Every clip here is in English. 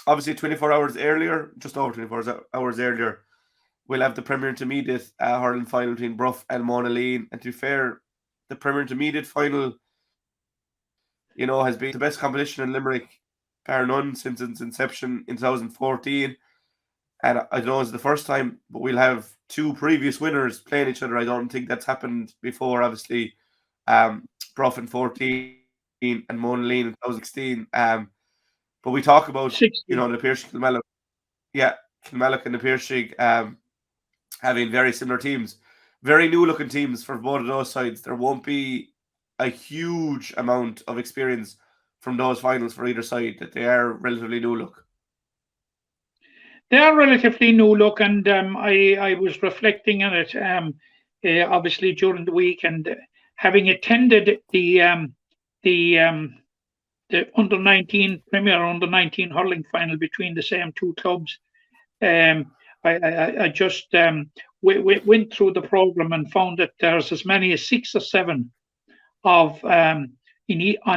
obviously 24 hours earlier, just over 24 hours earlier, we'll have the Premier Intermediate hurling final between Bruff and Monaleen. And to be fair, the Premier Intermediate final, has been the best competition in Limerick, bar none, since its inception in 2014. And I don't know it's the first time, but we'll have two previous winners playing each other. I don't think that's happened before. Obviously, Bruff in 14 and Monaleen in 2016. But we talk about, 60. the Pierce Kilmallock, yeah, Kilmallock and the Pierce having very similar teams, very new looking teams for both of those sides. There won't be a huge amount of experience from those finals for either side. That they are relatively new look. They are relatively new look, and I was reflecting on it, obviously during the week, and having attended the the under 19 Premier under 19 hurling final between the same two clubs. Um, I just went through the program and found that there's as many as 6 or 7 of on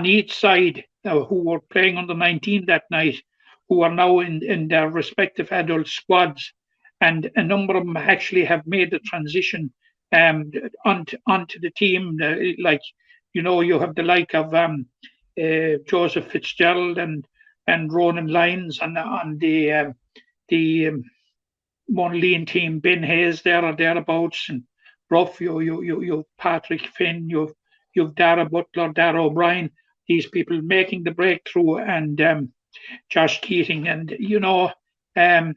each side who were playing under 19 that night, who are now in their respective adult squads, and a number of them actually have made the transition onto the team. Like, you have the like of Joseph Fitzgerald and Ronan Lyons on the Monaleen team, Ben Hayes there or thereabouts, and Bruff, you Patrick Finn, you've Dara Butler, Dara O'Brien, these people making the breakthrough, and Josh Keating, and um,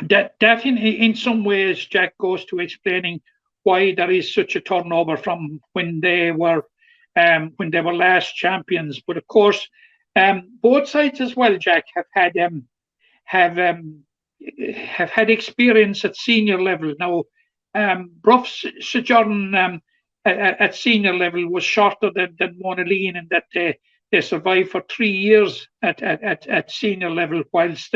that in some ways, Jack, goes to explaining why there is such a turnover from when they were last champions. But of course, both sides as well, Jack, have um, have had experience at senior level. Now, Bruff's sojourn at senior level was shorter than Monaleen, in that they survived for 3 years at senior level, whilst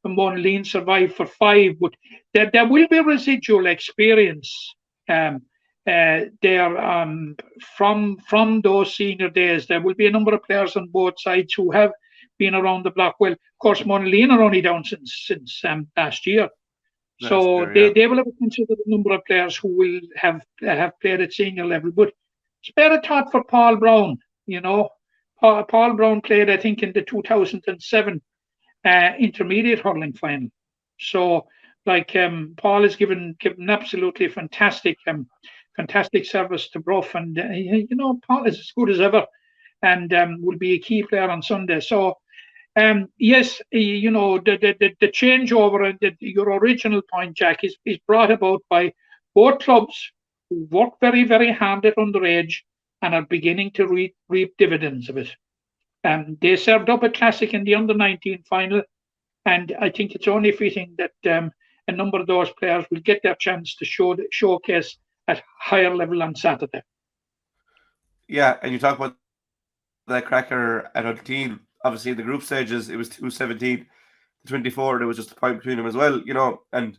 Monaleen survived for 5. But there will be residual experience there from those senior days. There will be a number of players on both sides who have been around the block. Well, of course, Monaleen are only down since last year. Last So year, yeah. they will have considered a number of players who will have played at senior level. But spare a thought for Paul Brown. Paul Brown played, I think, in the 2007 intermediate hurling final. So, like, Paul has given absolutely fantastic service to Bruff, and Paul is as good as ever, and will be a key player on Sunday. So, yes, the changeover, and your original point, Jack, is brought about by both clubs who work very, very hard at underage and are beginning to reap dividends of it. They served up a classic in the under 19 final, and I think it's only fitting that a number of those players will get their chance to showcase at higher level on Saturday. Yeah, and you talk about that cracker at 18. Obviously, in the group stages, it was 2-17 to 24. There was just a point between them as well, And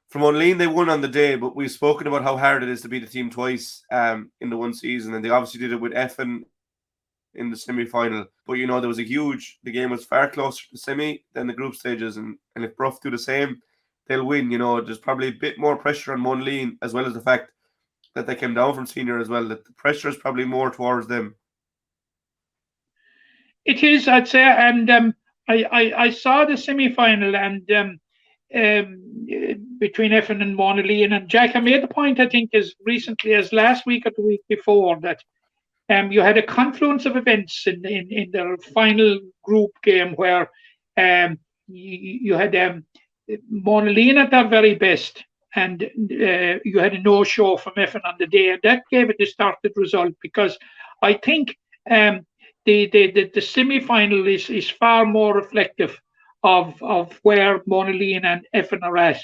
from Monaleen, they won on the day, but we've spoken about how hard it is to beat a team twice in the one season, and they obviously did it with Effin in the semi-final. But there was the game was far closer to the semi than the group stages, and if Bruff do the same, they'll win. There's probably a bit more pressure on Monaleen, as well as the fact that they came down from senior as well, that the pressure is probably more towards them. It is, I'd say, and I saw the semi-final, and between Effin and Monaleen, and Jack, I made the point, I think, as recently as last week or the week before, that you had a confluence of events in the final group game where you had Monaleen at their very best, and you had a no-show from Effin on the day, and that gave a distorted result, because I think the semi-final is far more reflective of where Monaleen and Effin are at.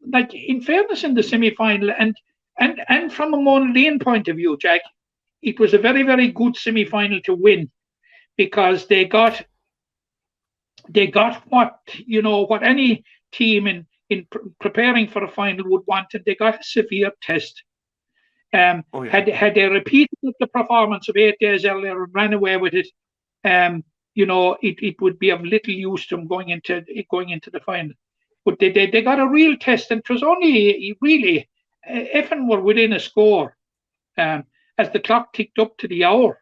Like, in fairness, in the semi-final, and from a Monaleen point of view, Jack, it was a very, very good semi-final to win, because they got what any team in preparing for a final would want, and they got a severe test. Had they repeated the performance of 8 days earlier and ran away with it, it would be of little use to them going into the final. But they got a real test, and it was only really Effin were within a score as the clock ticked up to the hour.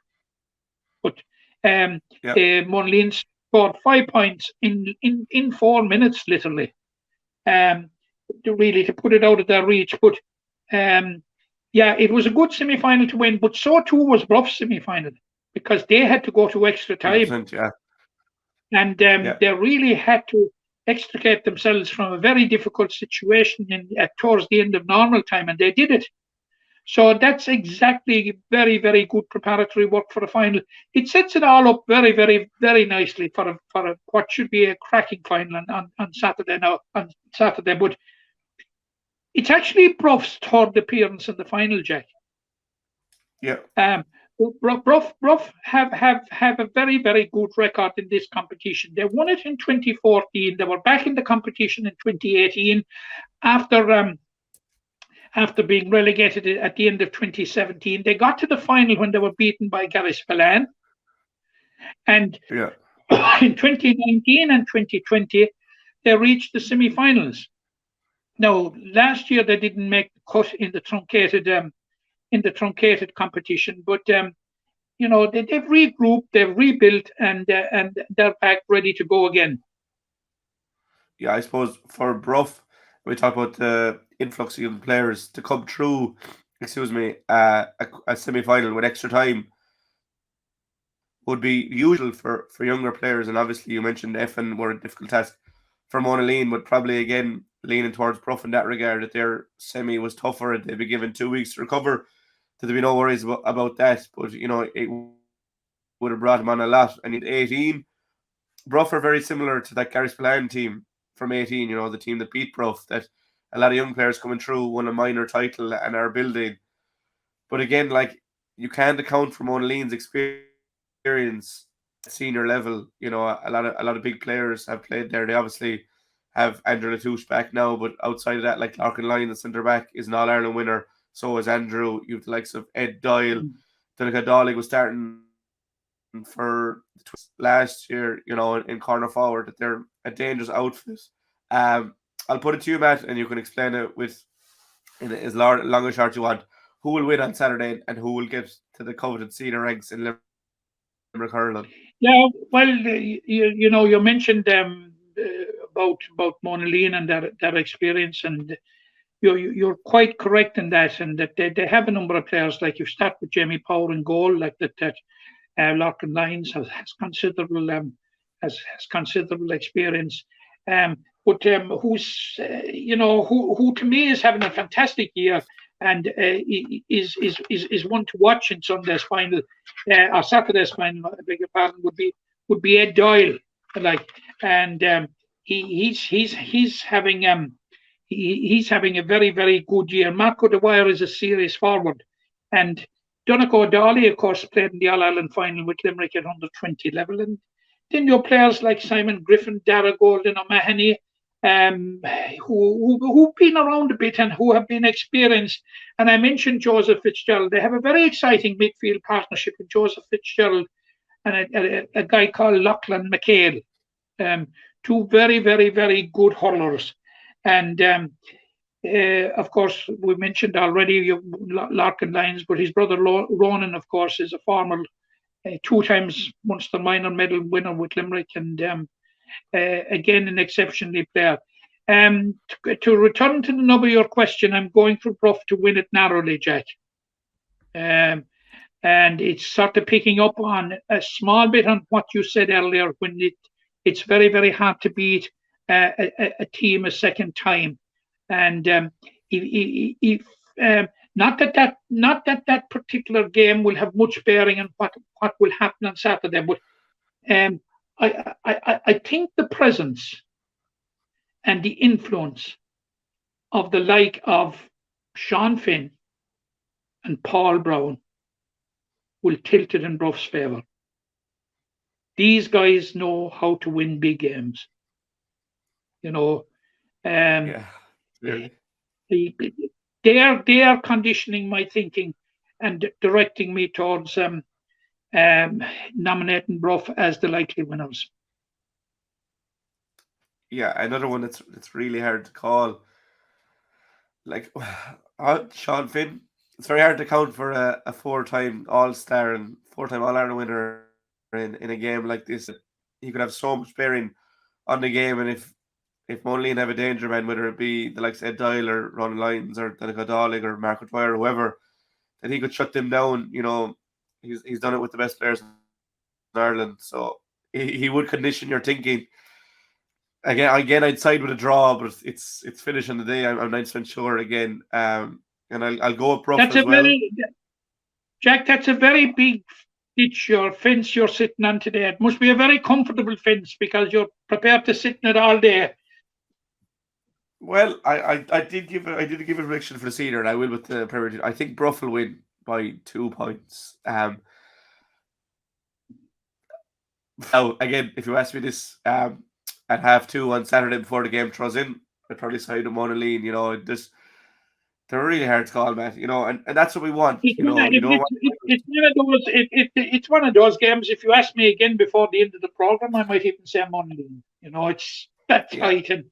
But Monaleen scored 5 points in 4 minutes, literally, to put it out of their reach. But it was a good semi-final to win, but so too was Bruff's semi-final, because they had to go to extra time. Yeah. And they really had to extricate themselves from a very difficult situation towards the end of normal time, and they did it. So that's exactly very, very good preparatory work for the final. It sets it all up very, very, very nicely for what should be a cracking final on Saturday But it's actually Bruff's third appearance in the final, Jack. Yeah. Bruff have a very, very good record in this competition. They won it in 2014. They were back in the competition in 2018 after being relegated at the end of 2017. They got to the final when they were beaten by Garryspillane. And in 2019 and 2020, they reached the semi-finals. Now, last year they didn't make the cut in the truncated competition, but they've regrouped, they've rebuilt, and they're back ready to go again. Yeah, I suppose for Bruff, we talk about the influx of young players to come through. A semi-final with extra time would be usual for younger players, and obviously you mentioned Effin were a difficult task for Monaleen, but probably again leaning towards Bruff in that regard, that their semi was tougher. They'd be given 2 weeks to recover. There'd be no worries about that, but it would have brought him on a lot. And in 18, Bruff are very similar to that Garryspillane team from 18, the team that beat Bruff, that a lot of young players coming through, won a minor title and are building. But again, you can't account for Monaleen's experience at senior level. A lot of big players have played there. They obviously have Andrew Latouche back now, but outside of that, like Larkin Lyon, the centre back, is an All-Ireland winner. So is Andrew. You have the likes of Ed Doyle. Donegal Dawley was starting for the Twins last year, in corner forward, that they're a dangerous outfit. I'll put it to you, Matt, and you can explain it in as long or short you want. Who will win on Saturday, and who will get to the coveted senior ranks in Limerick Hurling? Yeah, well, you mentioned about Monaleen and their experience, and you're quite correct in that, and that they have a number of players. Like, you start with Jamie Power in goal, like that Larkin Lyons has considerable experience. But who's who to me is having a fantastic year, and is one to watch in Sunday's final or Saturday's final, I beg your pardon, would be Ed Doyle, and he's having a very, very good year. Marco Dwyer is a serious forward, and Donegal Dawley, of course, played in the All-Ireland final with Limerick at under 20 level, and then your players like Simon Griffin, Dara Golden, O'Mahony, who've been around a bit and who have been experienced. And I mentioned Joseph Fitzgerald. They have a very exciting midfield partnership with Joseph Fitzgerald and a guy called Lachlan McHale. Two very, very, very good hurlers. And of course, we mentioned already Larkin Lyons, but his brother Ronan, of course, is a former 2 times Munster minor medal winner with Limerick, and again an exceptionally player. To return to the nub of your question, I'm going for Bruff to win it narrowly, Jack. And it's sort of picking up on a small bit on what you said earlier, when it's very, very hard to beat a team a second time. And if not that particular game will have much bearing on what will happen on Saturday, but I think the presence and the influence of the like of Sean Finn and Paul Brown will tilt it in Bruff's favour. These guys know how to win big games. They are conditioning my thinking and directing me towards nominating Bruff as the likely winners. Yeah, another one that's really hard to call. Like Sean Finn, it's very hard to count for a four-time All-Star and four-time All-Ireland winner in a game like this. He could have so much bearing on the game, and if Monaleen have a danger man, whether it be the likes of Ed Doyle or Ron Lyons or Danica Dollig or Mark O'Dwyer or whoever, that he could shut them down. He's done it with the best players in Ireland, so he would condition your thinking. Again, I'd side with a draw, but it's finish on the day. I'm 90% sure again, and I'll go with Bruff That's as a well. very, Jack. That's a very big pitch or fence you're sitting on today. It must be a very comfortable fence because you're prepared to sit in it all day. Well, I did give a prediction for the senior, and I will with the Premier League. I think Bruff will win by 2 points. Now again, if you ask me this at 2:30 on Saturday before the game throws in, I'd probably side with Monaleen. They're really hard to call, man. And that's what we want. It's one of those games. If you ask me again before the end of the program, I might even say Monaleen. It's that tight, and